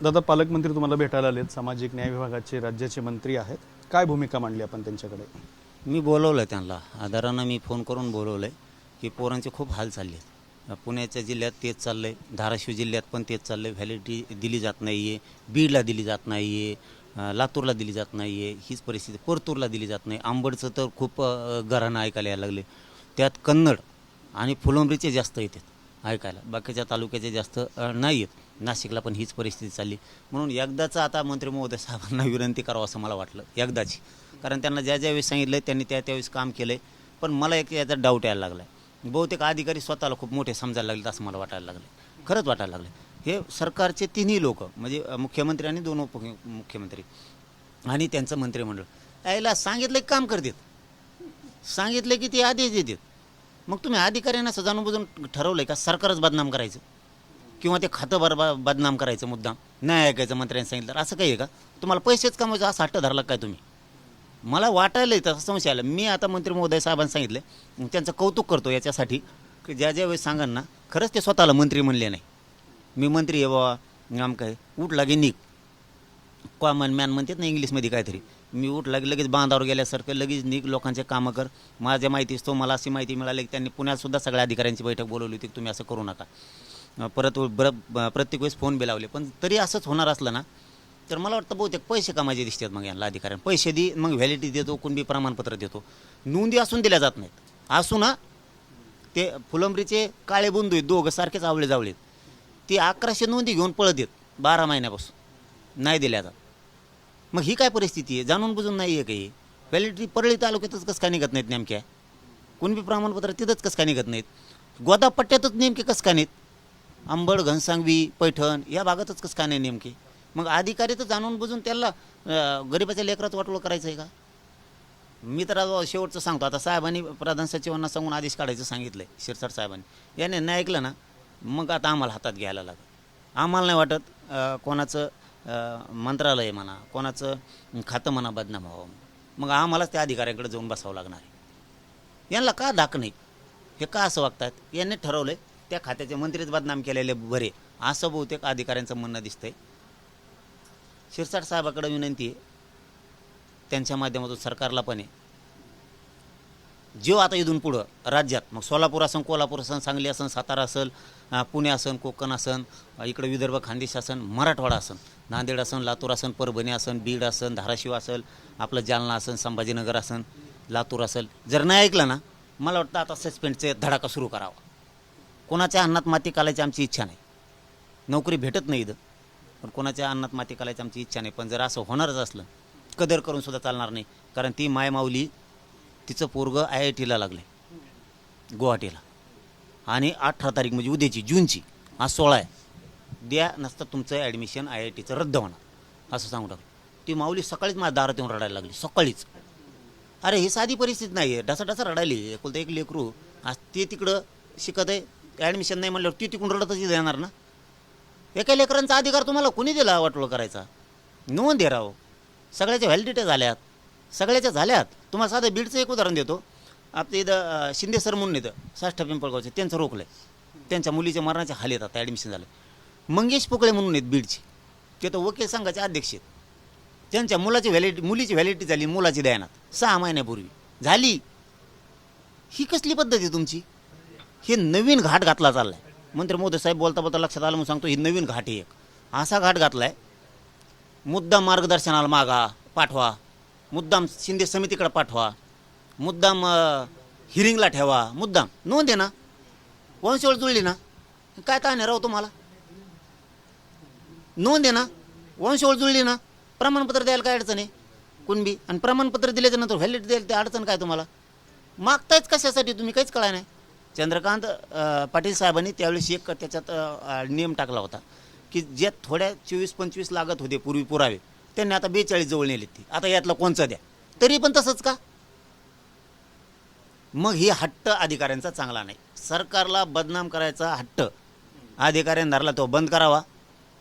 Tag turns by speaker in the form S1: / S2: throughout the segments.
S1: दादा, पालकमंत्री तुम्हाला भेटायला आलेत, सामाजिक न्याय विभागाचे राज्याचे मंत्री आहेत. काय भूमिका मांडली आपण त्यांच्याकडे?
S2: मी बोलवलं त्यांना आधारानं, मी फोन करून बोलवलं आहे की पोरांचे खूप हाल चालले आहेत. पुण्याच्या जिल्ह्यात तेच चाललं आहे, धाराशिव जिल्ह्यात पण तेच चाललं आहे. व्हॅलिडिटी दिली जात नाही आहे, बीडला दिली जात नाही आहे, लातूरला दिली जात नाही आहे, हीच परिस्थिती. परतूरला दिली जात नाही. आंबडचं तर खूप घरानं ऐकायला यायला लागले. त्यात कन्नड आणि फुलंब्रीचे जास्त येतात ऐकायला, बाकीच्या तालुक्याचे जास्त नाही आहेत. नाशिकला पण हीच परिस्थिती चालली. म्हणून एकदाचं आता मंत्री महोदय साहेबांना विनंती करावं असं मला वाटलं, एकदाची. कारण त्यांना ज्यावेळेस सांगितलं आहे त्यांनी त्यावेळेस काम केलं आहे. पण मला एक याचा डाऊट यायला लागला आहे, बहुतेक अधिकारी स्वतःला खूप मोठे समजायला लागलेत असं मला वाटायला लागलं. खरंच वाटायला लागलं. हे सरकारचे तिन्ही लोक, म्हणजे मुख्यमंत्री आणि दोन उपमुख्यमंत्री आणि त्यांचं मंत्रिमंडळ, यायला सांगितलं की काम करतात, सांगितलं की ते आदेश देतात. मग तुम्ही अधिकाऱ्यांना असं जाणून बुजून ठरवलं आहे का सरकारच बदनाम करायचं किंवा ते खातं बदनाम करायचं मुद्दाम, नाही ऐकायचं मंत्र्यांनी सांगितलं? असं काही आहे का? तुम्हाला पैसेच कमवायचं असं हट्ट धरला काय तुम्ही? मला वाटायला तसं संशय आला. मी आता मंत्री महोदय साहेबांनी सांगितलं, त्यांचं कौतुक करतो याच्यासाठी की ज्या वेळेस सांगाल ना, खरंच ते स्वतःला मंत्री म्हणले नाही. मी मंत्री आहे बाबा, आम काय उठ लागे निघ, कॉमन मॅन म्हणतात ना इंग्लिशमध्ये काहीतरी. मी उठ लागे लगेच बांधावर गेल्यासारखं लगेच निघ, लोकांचे कामं कर. माझ्या माहितीच तो, मला अशी माहिती मिळाली की त्यांनी पुण्यातसुद्धा सगळ्या अधिकाऱ्यांची बैठक बोलवली होती की तुम्ही असं करू नका. परत प्रत्येक वेळेस फोन बी लावले. पण तरी असंच होणार असलं ना, तर मला वाटतं बहुतेक पैसे कामाचे दिसतात. मग यांना अधिकाऱ्यांना पैसे दे, मग व्हॅलिडिटी देतो, कुणबी प्रमाणपत्र देतो. नोंदी असून दिल्या जात नाहीत. असू ना, ते फुलंब्रीचे काळे बुंदू आहेत दोघं, सारखेच आवळे जावळे. ती 1100 नोंदी घेऊन पळत येत 12 महिन्यापासून, नाही दिल्या जात. मग ही काय परिस्थिती आहे? जाणून बुजून नाही आहे काही. व्हॅलिडिटी परळी तालुक्यातच कसं काय निघत नाहीत नेमक्या? कुणबी प्रमाणपत्र तिथंच कसं काय निघत नाहीत? गोदापट्ट्यातच नेमके कसं काय नाहीत? अंबड, घनसांगवी, पैठण या भागातच कसं काय नाही नेमके? मग अधिकारी तर जाणून बुजून त्याला गरिबाच्या लेकरात वाटोळं करायचं आहे का? मी तर आज शेवटचं सांगतो. आता साहेबांनी प्रधान सचिवांना सांगून आदेश काढायचं सांगितलं आहे शिरसाट साहेबांनी. याने नाही ऐकलं ना, मग आता आम्हाला हातात घ्यायला लागेल. आम्हाला नाही वाटत कोणाचं मंत्रालय म्हणा, कोणाचं खातं म्हणा बदनाम व्हावं. मग आम्हालाच त्या अधिकाऱ्यांकडे जाऊन बसावं लागणार आहे. यांना का धाक नाही? हे का असं वागतात? यांनी ठरवलं आहे त्या खात्याचे मंत्रीच बदनाम केलेले बरे, असं बहुतेक अधिकाऱ्यांचं म्हणणं दिसतंय. शिरसाट साहेबाकडे विनंती आहे, त्यांच्या माध्यमातून सरकारला पण आहे, जो आता इथून पुढं राज्यात, मग सोलापूर असन, कोल्हापूर असन, सांगली असन, सातारा असेल, पुणे असन, कोकण असन, इकडे विदर्भ खानदेश असन, मराठवाडा असन, नांदेड असन, लातूर असन, परभणी असन, बीड असन, धाराशिव असेल, आपलं जालना असन, संभाजीनगर असन, लातूर असेल. जर नाही ऐकलं ना, मला वाटतं आता सस्पेंडचे धडाका सुरू करावा. कोणाच्या अन्नात माती घालायची आमची इच्छा नाही. नोकरी भेटत नाही इथं, पण कोणाच्या अन्नात माती घालायची आमची इच्छा नाही. पण जर असं होणारच असलं, कदर करून सुद्धा चालणार नाही. कारण ती मायमाऊली, तिचं पोरगं IITला लागले गुवाहाटीला, आणि 18 तारीख म्हणजे उद्याची, जूनची, आज 16 आहे, द्या नसतं तुमचं ॲडमिशन IITचं रद्द होणार असं सांगू टाकलं. ती माऊली सकाळीच माझ्या दारात येऊन रडायला लागली, सकाळीच. अरे ही साधी परिस्थिती नाही आहे, ढसाढसा रडायली. एकुलतं एक लेकरू, आज ते तिकडं शिकत आहे, ॲडमिशन नाही म्हणल्यावर ती तिकडून रडतच येणार ना. एका लेकरांचा अधिकार तुम्हाला कुणी दिला वाटोळं करायचा? नोंद दे राव. सगळ्याच्या व्हॅलिडिटी झाल्यात, सगळ्याच्या झाल्यात. तुम्हाला साधं बीडचं एक उदाहरण देतो. आपल्या इथं शिंदे सर म्हणून येतं, साष्टा पिंपळगावचे, त्यांचं रोखलं आहे. त्यांच्या मुलीच्या मरणाचे हाल येतात, ॲडमिशन झालं. मंगेश पोकळे म्हणून आहेत बीडचे, ते तर वकील संघाचे अध्यक्ष आहेत. त्यांच्या मुलीची व्हॅलिडिटी झाली, मुलाची दयानात 6 महिन्यापूर्वी झाली. ही कसली पद्धत आहे तुमची? हे नवीन घाट घातला चालला आहे. मंत्री महोदय साहेब बोलता बोलता लक्षात आलं म्हणून सांगतो, ही नवीन घाट आहे एक. असा घाट घातला आहे, मुद्दाम मार्गदर्शनाला मागा पाठवा, मुद्दाम शिंदे समितीकडे पाठवा, मुद्दाम हिरिंगला ठेवा, मुद्दाम नोंद आहे ना, वंशवळ जुळली ना, काय ताण आहे राव तुम्हाला? नोंद आहे ना, वंशवळ जुळली ना, प्रमाणपत्र द्यायला काय अडचण आहे? कुणबी आणि प्रमाणपत्र दिल्याच्या नंतर व्हॅलिडिटी द्यायला ते अडचण काय तुम्हाला? मागतायच कशासाठी तुम्ही? काहीच कळाय नाही. चंद्रकांत पाटील साहेबांनी त्यावेळेस एक त्याच्यात नियम टाकला होता की जे थोड्या 24-25 लागत होते पूर्वी पुरावे, त्यांनी आता 42 जवळ नेले. ती आता यातलं कोणचं द्या, तरी पण तसंच का? मग ही हट्ट अधिकाऱ्यांचा चांगला नाही. सरकारला बदनाम करायचा हट्ट अधिकाऱ्यांनी धरला, तो बंद करावा.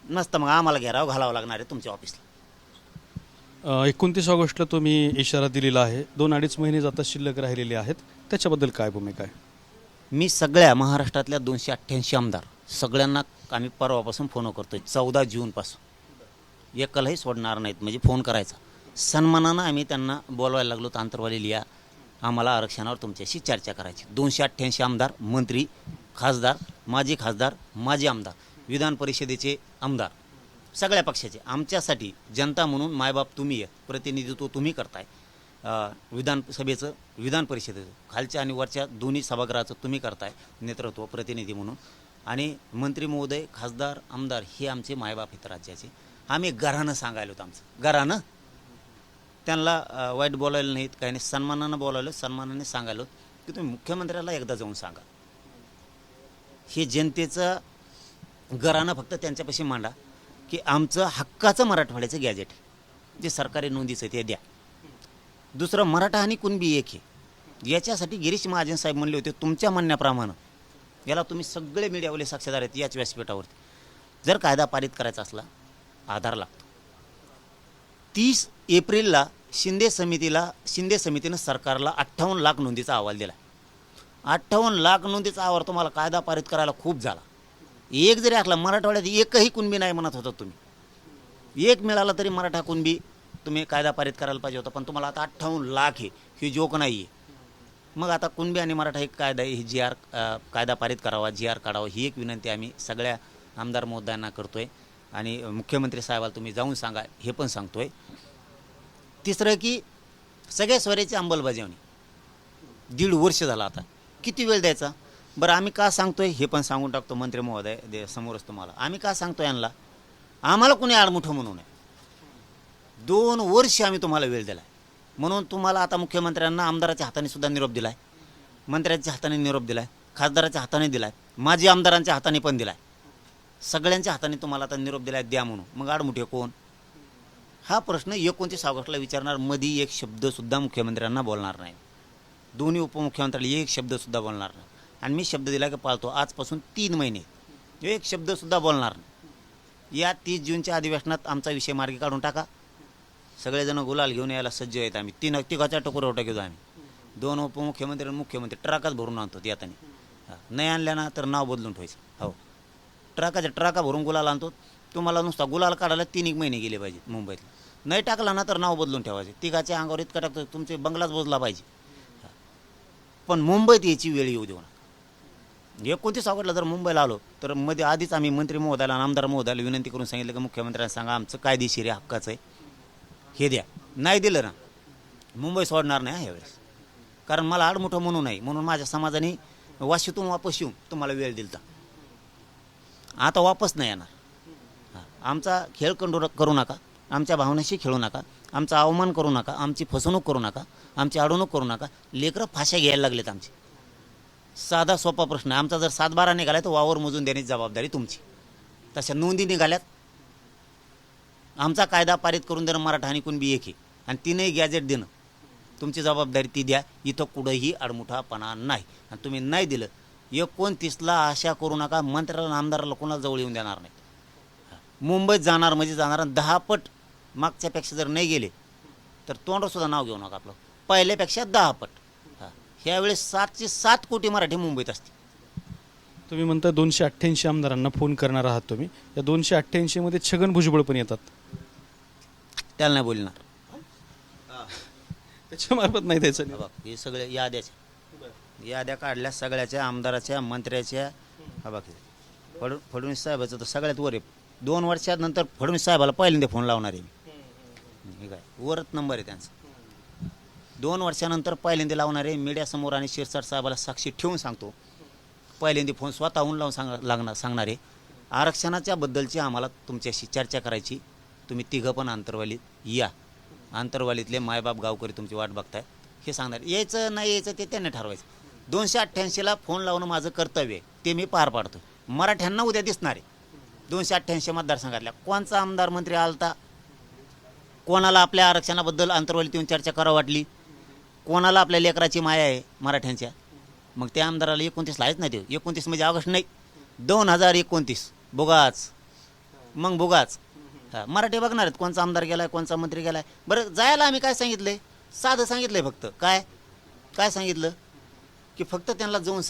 S2: नसतं मग आम्हाला घेराव घालावं लागणार आहे तुमच्या ऑफिसला.
S1: 29 ऑगस्टला तुम्ही इशारा दिलेला आहे, 2-2.5 महिने जाता शिल्लक राहिलेले आहेत, त्याच्याबद्दल काय भूमिका आहे?
S2: मी सगळ्या महाराष्ट्रातल्या 288 आमदार सगळ्यांना आम्ही परवापासून फोन करतोय, 14 जूनपासून. एकालाही सोडणार नाहीत. म्हणजे फोन करायचा, सन्मानानं आम्ही त्यांना बोलवायला लागलो, आंतरवाली लिहा, आम्हाला आरक्षणावर तुमच्याशी चर्चा करायची. 288 आमदार, मंत्री, खासदार, माजी आमदार, विधान परिषदेचे आमदार, सगळ्या पक्षाचे, आमच्यासाठी जनता म्हणून मायबाप तुम्ही आहे, प्रतिनिधित्व तुम्ही करताय. विधानसभेचं, विधान परिषदेचं, खालच्या आणि वरच्या दोन्ही सभागृहाचं तुम्ही करताय नेतृत्व, प्रतिनिधी म्हणून. आणि मंत्री महोदय, खासदार, आमदार हे आमचे मायबाप आहेत राज्याचे. आम्ही घरानं सांगायलो होतं, आमचं घरानं, त्यांना वाईट बोलायला नाहीत, काही नाही, सन्मानानं बोलायलो, सन्मानाने सांगायलो की तुम्ही मुख्यमंत्र्याला एकदा जाऊन सांगा. हे जनतेचं घरानं फक्त त्यांच्यापाशी मांडा की आमचं हक्काचं मराठवाड्याचं गॅजेट जे सरकारी नोंदीचं ते द्या. दुसरं, मराठा आणि कुणबी एक आहे. याच्यासाठी गिरीश महाजन साहेब म्हणले होते, तुमच्या म्हणण्याप्रमाणे याला तुम्ही सगळे मीडियावाले साक्षीदार आहेत याच व्यासपीठावरती, जर कायदा पारित करायचा असला आधार लागतो. 30 एप्रिलला शिंदे समितीनं सरकारला 58 लाख नोंदीचा अहवाल दिला. 58 लाख नोंदीचा अहवाल तुम्हाला कायदा पारित करायला खूप झाला. एक जरी असला, मराठवाड्यात एकही कुणबी नाही म्हणत होता तुम्ही, एक मिळाला तरी मराठा कुणबी तुम्ही कायदा पारित करायला पाहिजे होता. पण तुम्हाला आता 58 लाख आहे, ही जोक नाही आहे. मग आता कुणबी आणि मराठा एक कायदा आहे, ही कायदा पारित करावा, GR काढावा, ही एक विनंती आम्ही सगळ्या आमदार महोदयांना करतोय. आणि मुख्यमंत्री साहेबाला तुम्ही जाऊन सांगा, हे पण सांगतोय. तिसरं की सगळ्या स्वराची अंमलबजावणी 1.5 वर्ष झाला, आता किती वेळ द्यायचा? बरं, आम्ही का सांगतोय हे पण सांगून टाकतो मंत्री महोदय समोरच तुम्हाला. आम्ही का सांगतोय यांना, आम्हाला कुणी आडमुठं म्हणू नये. 2 वर्ष आम्ही तुम्हाला वेळ दिला आहे, म्हणून तुम्हाला आता मुख्यमंत्र्यांना आमदाराच्या हाताने सुद्धा निरोप दिला आहे, मंत्र्यांच्या हाताने निरोप दिला आहे, खासदाराच्या हाताने दिला आहे, माजी आमदारांच्या हाताने पण दिला आहे, सगळ्यांच्या हाताने तुम्हाला आता निरोप दिला आहे, द्या म्हणून. मग आडमुठे कोण? हा प्रश्न 29 ऑगस्टला विचारणार. मध्ये एक शब्दसुद्धा मुख्यमंत्र्यांना बोलणार नाही, दोन्ही उपमुख्यमंत्र्यांना एक शब्दसुद्धा बोलणार नाही. आणि मी शब्द दिला की पाळतो. आजपासून 3 महिने एक शब्दसुद्धा बोलणार नाही. या 30 जूनच्या अधिवेशनात आमचा विषय मार्गी काढून टाका. सगळेजण गुलाल घेऊन यायला सज्ज आहेत. आम्ही 3 तिघाचा टकोरवटा घेऊ. आम्ही 2 उपमुख्यमंत्री आणि मुख्यमंत्री ट्रकात भरून आणतो. याताने नाही आणल्या ना तर नाव बदलून ठेवायचं. हो, ट्रका भरून गुलाल आणतो. तुम्हाला नुसता गुलाल काढायला 3 महिने गेले पाहिजेत मुंबईत. नाही टाकला ना तर नाव बदलून ठेवायचे. तिघाच्या अंगावर इतकं टाकतो तुमचे बंगलाच बोजला पाहिजे. पण मुंबईत याची वेळ येऊ देऊ नका. 29 ऑगस्टला जर मुंबईला आलो तर मध्ये आधीच आम्ही मंत्री महोदयाला आणि आमदार महोदयाला विनंती करून सांगितलं की मुख्यमंत्र्यांना सांगा आमचं कायदेशीर हक्काचं आहे, हे द्या. नाही दिलं ना मुंबई सोडणार नाही ह्यावेळेस. कारण मला आडमुठं म्हणू नाही, म्हणून माझ्या समाजाने वाशीतून वापस येऊन तुम्हाला वेळ दिलता. आता वापस नाही येणार. आमचा खेळ करू नका, आमच्या भावनाशी खेळू नका, आमचा अवमान करू नका, आमची फसवणूक करू नका, आमची अडवणूक करू नका. लेकरं फाश्या घ्यायला लागलेत आमची. साधा सोपा प्रश्न आहे. आमचा जर 7-12 निघाला तर वावर मोजून देण्याची जबाबदारी तुमची. तशा नोंदी निघाल्यात. आमचा कायदा पारित करून देणं मराठा आणि कुणबी एक आहे, आणि 3ही गॅजेट देणं तुमची जबाबदारी, ती द्या. इथं कुठंही अडमुठापणा नाही. आणि तुम्ही नाही दिलं 29ला आशा करू नका. मंत्र्याला आमदाराला कोणाला जवळ येऊन देणार नाही. मुंबईत जाणार म्हणजे जाणार. 10 पट मागच्यापेक्षा जर नाही गेले तर तोंडसुद्धा नाव घेऊ नका आपलं. पहिल्यापेक्षा 10 पट. ह्यावेळेस 7 कोटी मराठी मुंबईत असतील.
S1: तुम्ही म्हणता 288 आमदारांना फोन करणार आहात तुम्ही. या 288 मध्ये छगन भुजबळ पण येतात.
S2: त्याला नाही बोलणार.
S1: त्याच्यामार्फत नाही द्यायचं.
S2: बघ, हे सगळे याद्या काढल्या सगळ्याच्या, आमदाराच्या, मंत्र्याच्या. हा बघ, फडणवीस साहेबाचं तर सगळ्यात वर आहे. 2 वर्षानंतर फडणवीस साहेबाला पहिल्यांदा फोन लावणार आहे मी. हे काय वरच नंबर आहे त्यांचा. 2 वर्षानंतर पहिल्यांदा लावणार आहे. मीडियासमोर आणि शिरसाट साहेबाला साक्षी ठेवून सांगतो, पहिल्यांदा फोन स्वतःहून लावून सांगणार आहे. आरक्षणाच्या बद्दलची आम्हाला तुमच्याशी चर्चा करायची. तुम्ही तिघं पण आंतरवालीत या. आंतरवालीतले मायबाप गावकरी तुमची वाट बघताय. हे सांगणार. यायचं नाही यायचं ते त्यांनी ठरवायचं. 288ला फोन लावणं माझं कर्तव्य आहे, ते मी पार पाडतो. मराठ्यांना उद्या दिसणार आहे 288 मतदारसंघातल्या कोणचा आमदार मंत्री आलता, कोणाला आपल्या आरक्षणाबद्दल आंतरवालीत येऊन चर्चा करावं वाटली, कोणाला आपल्या लेकराची माया आहे मराठ्यांच्या. मग त्या आमदाराला 29 आहेच नाही. ते 29 म्हणजे ऑगस्ट नाही, 2029 बुगाच. मग बुगाच. मराठी बघणार आहेत कोणचा आमदार गेलाय, कोणचा मंत्री गेलाय. बरं, जायला आम्ही काय सांगितलंय? साधं सांगितलंय फक्त. काय सांगितलं की फक्त त्यांना जाऊन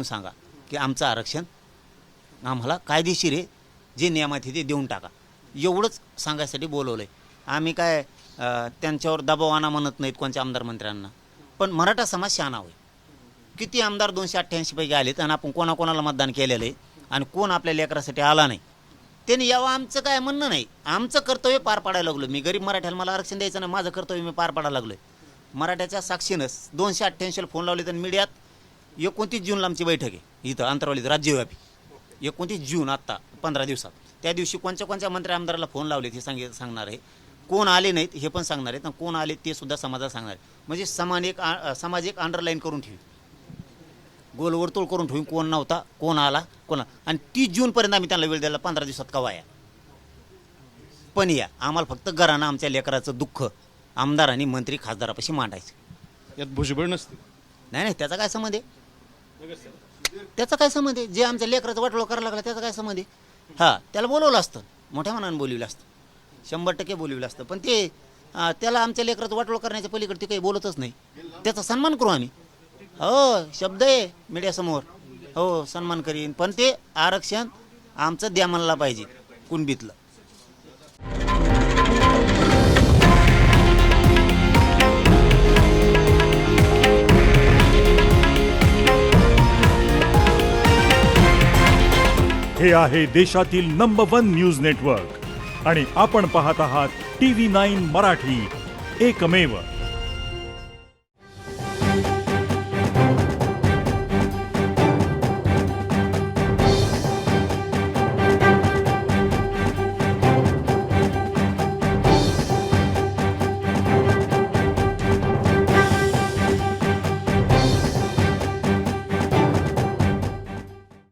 S2: सांगा, की आमचं आरक्षण आम्हाला कायदेशीर आहे, जे नियमात आहे ते देऊन टाका. एवढंच सांगायसाठी बोलवलं आहे. आम्ही काय त्यांच्यावर दबाव आणा म्हणत नाहीत कोणत्या आमदार मंत्र्यांना, पण मराठा समाज शहाणा होय. किती आमदार 288 पैकी आलेत आणि आपण कोणाकोणाला मतदान केलेलं आहे आणि कोण आपल्या लेकरासाठी आला नाही. त्यांनी यावं आमचं काय म्हणणं नाही. आमचं कर्तव्य पार पाडायला लागलो. मी गरीब मराठ्याला मला आरक्षण द्यायचं नाही, माझं कर्तव्य मी पार पाडायला लागलो आहे. मराठ्याच्या साक्षीनंच 288ला फोन लावले तर मीडियात 29 जूनला आमची बैठक आहे इथं अंतरवालीत राज्यव्यापी. 29 जून आत्ता 15 दिवसात. त्या दिवशी कोणत्या मंत्री आमदाराला फोन लावलेत हे सांगणार आहे. कोण आले नाहीत हे पण सांगणार आहेत आणि कोण आले ते सुद्धा समाजाला सांगणार आहे. म्हणजे समाज एक अंडरलाईन करून ठेवी, गोलवर्तुळ करून ठेवून कोण नव्हता, कोण आला, कोण. आणि 30 जूनपर्यंत आम्ही त्यांना वेळ द्यायला 15 दिवसात कवा या. पण या आम्हाला फक्त घरानं आमच्या लेकराचं दुःख आमदारांनी मंत्री खासदारापाशी मांडायचं.
S1: यात भुजबळ नसते.
S2: नाही त्याचा काय संबंध आहे? त्याचा काय संबंध आहे? जे आमच्या लेकराचं वाटोळं करायला लागला त्याचा काय संबंध आहे? हां, त्याला बोलवलं असतं, मोठ्या मनानं बोलवलं असतं, 100% बोलवलं असतं. पण ते त्याला आमच्या लेकराचं वाटोळं करण्याच्या पलीकडे ते काही बोलतच नाही. त्याचा सन्मान करू आम्ही. हो, शब्द आहे मीडियासमोर, हो सन्मान करीन, पण ते आरक्षण आमचं द्या म्हणला पाहिजे कुणबीतलं.
S3: हे आहे देशातील नंबर 1 न्यूज नेटवर्क आणि आपण पाहत आहात TV9 मराठी, एकमेव.